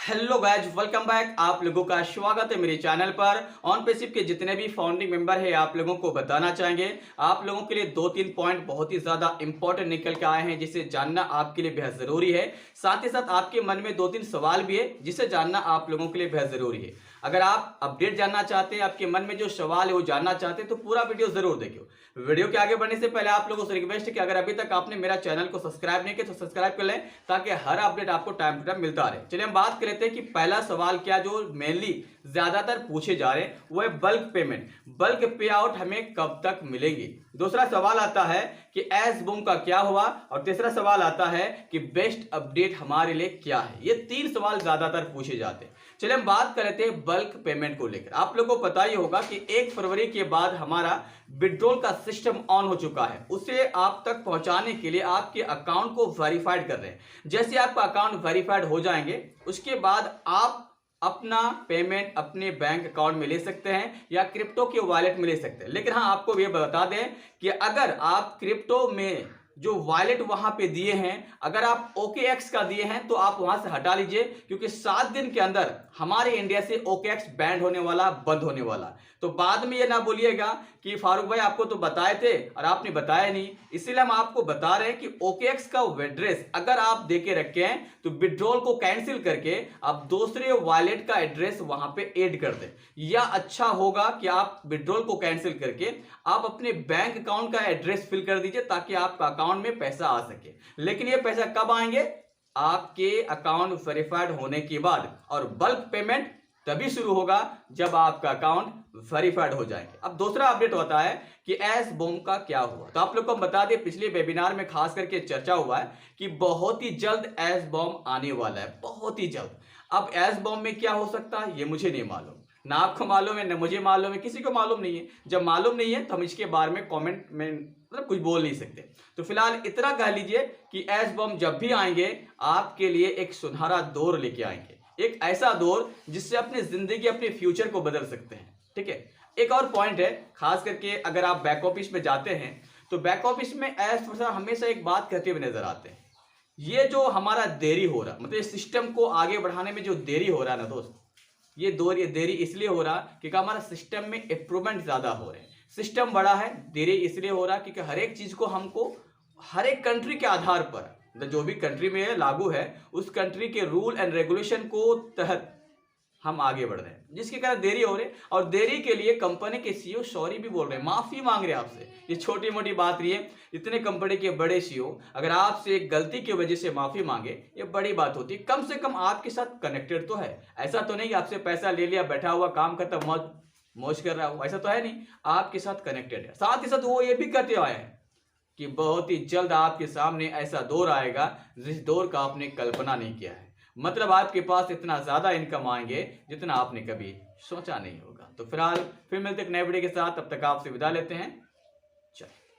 Hello guys, welcome back. आप लोगों का स्वागत है मेरे चैनल पर। ऑन पेसिव के जितने भी फाउंडिंग मेंबर है आप लोगों को बताना चाहेंगे, आप लोगों के लिए दो तीन पॉइंट बहुत ही ज्यादा इंपॉर्टेंट निकल के आए हैं जिसे जानना आपके लिए बेहद जरूरी है। साथ ही साथ आपके मन में दो तीन सवाल भी है जिसे जानना आप लोगों के लिए बेहद जरूरी है। अगर आप अपडेट जानना चाहते हैं, आपके मन में जो सवाल है वो जानना चाहते हैं, तो पूरा वीडियो जरूर देखियो। वीडियो के आगे बढ़ने से पहले आप लोगों से रिक्वेस्ट है कि अगर अभी तक आपने मेरा चैनल को सब्सक्राइब नहीं किया तो सब्सक्राइब कर लें ताकि हर अपडेट आपको टाइम टू टाइम मिलता रहे। चलिए हम बात कर लेते हैं कि पहला सवाल क्या जो मेनली ज्यादातर पूछे जा रहे हैं वो है बल्क पेमेंट। बल्क पे आउट हमें कब तक मिलेंगे। दूसरा सवाल आता है कि एस बूम का क्या हुआ, और तीसरा सवाल आता है कि बेस्ट अपडेट हमारे लिए क्या है। ये तीन सवाल ज्यादातर पूछे जाते हैं। चलिए हम बात कर लेते हैं बल्क पेमेंट को लेकर। आप लोगों को पता ही होगा कि 1 फरवरी के बाद हमारा विड्रॉल का सिस्टम ऑन हो चुका है। उसे आप तक पहुंचाने के लिए आपके अकाउंट को वेरीफाइड कर रहे हैं। जैसे आपका अकाउंट वेरीफाइड हो जाएंगे उसके बाद आप अपना पेमेंट अपने बैंक अकाउंट में ले सकते हैं या क्रिप्टो के वॉलेट में ले सकते हैं। लेकिन हाँ, आपको ये बता दें कि अगर आप क्रिप्टो में जो वॉलेट वहां पे दिए हैं, अगर आप OKX का दिए हैं तो आप वहां से हटा लीजिए, क्योंकि 7 दिन के अंदर हमारे इंडिया से OKX बैंड होने वाला, बंद होने वाला। तो बाद में ये ना बोलिएगा कि फारूक भाई आपको तो बताए थे और आपने बताया नहीं। इसीलिए हम आपको बता रहे हैं कि OKX का एड्रेस अगर आप देके रखे हैं तो विड्रॉल को कैंसिल करके आप दूसरे वॉलेट का एड्रेस वहां पे ऐड कर दें। या अच्छा होगा कि आप विड्रॉल को कैंसिल करके आप अपने बैंक अकाउंट का एड्रेस फिल कर दीजिए ताकि आपका अकाउंट में पैसा आ सके। लेकिन ये पैसा कब आएंगे? आपके अकाउंट वेरीफाइड होने के बाद। और बल्क पेमेंट तभी शुरू होगा जब आपका अकाउंट वेरीफाइड हो जाएंगे। अब दूसरा अपडेट होता है कि एस बॉम का क्या हुआ। तो आप लोग को बता दें, पिछले वेबिनार में खास करके चर्चा हुआ है कि बहुत ही जल्द एस बॉम आने वाला है, बहुत ही जल्द। अब एस बॉम में क्या हो सकता है ये मुझे नहीं मालूम, ना आपको मालूम है ना मुझे मालूम है, किसी को मालूम नहीं है। जब मालूम नहीं है तो हम इसके बारे में कमेंट में मतलब कुछ बोल नहीं सकते। तो फिलहाल इतना कह लीजिए कि एस बॉम जब भी आएंगे आपके लिए एक सुनहरा दौर लेके आएंगे, एक ऐसा दौर जिससे अपनी जिंदगी, अपने फ्यूचर को बदल सकते हैं। ठीक है। एक और पॉइंट है, खास करके अगर आप बैक ऑफिस में जाते हैं तो बैक ऑफिस में एस हमेशा एक बात कहते हुए नजर आते हैं, ये जो हमारा देरी हो रहा, मतलब सिस्टम को आगे बढ़ाने में जो देरी हो रहा है ना दोस्त, ये देरी इसलिए हो रहा क्योंकि हमारा सिस्टम में इंप्रूवमेंट ज्यादा हो रहे हैं। सिस्टम बड़ा है, देरी इसलिए हो रहा क्योंकि हर एक चीज को हमको हर एक कंट्री के आधार पर, जो भी कंट्री में लागू है उस कंट्री के रूल एंड रेगुलेशन को तहत हम आगे बढ़ रहे हैं, जिसके कारण देरी हो रही है। और देरी के लिए कंपनी के CEO सॉरी भी बोल रहे हैं, माफी मांग रहे हैं आपसे। ये छोटी मोटी बात नहीं है। इतने कंपनी के बड़े CEO अगर आपसे एक गलती की वजह से माफी मांगे, ये बड़ी बात होती है। कम से कम आपके साथ कनेक्टेड तो है। ऐसा तो नहीं कि आपसे पैसा ले लिया, बैठा हुआ काम करता मौज मौज कर रहा हो, ऐसा तो है नहीं। आपके साथ कनेक्टेड है। साथ ही साथ वो ये भी कहते आए हैं कि बहुत ही जल्द आपके सामने ऐसा दौर आएगा जिस दौर का आपने कल्पना नहीं किया है। मतलब आपके पास इतना ज्यादा इनकम आएंगे जितना आपने कभी सोचा नहीं होगा। तो फिलहाल फिर मिलते एक नए वीडियो के साथ, तब तक आपसे विदा लेते हैं। चलिए।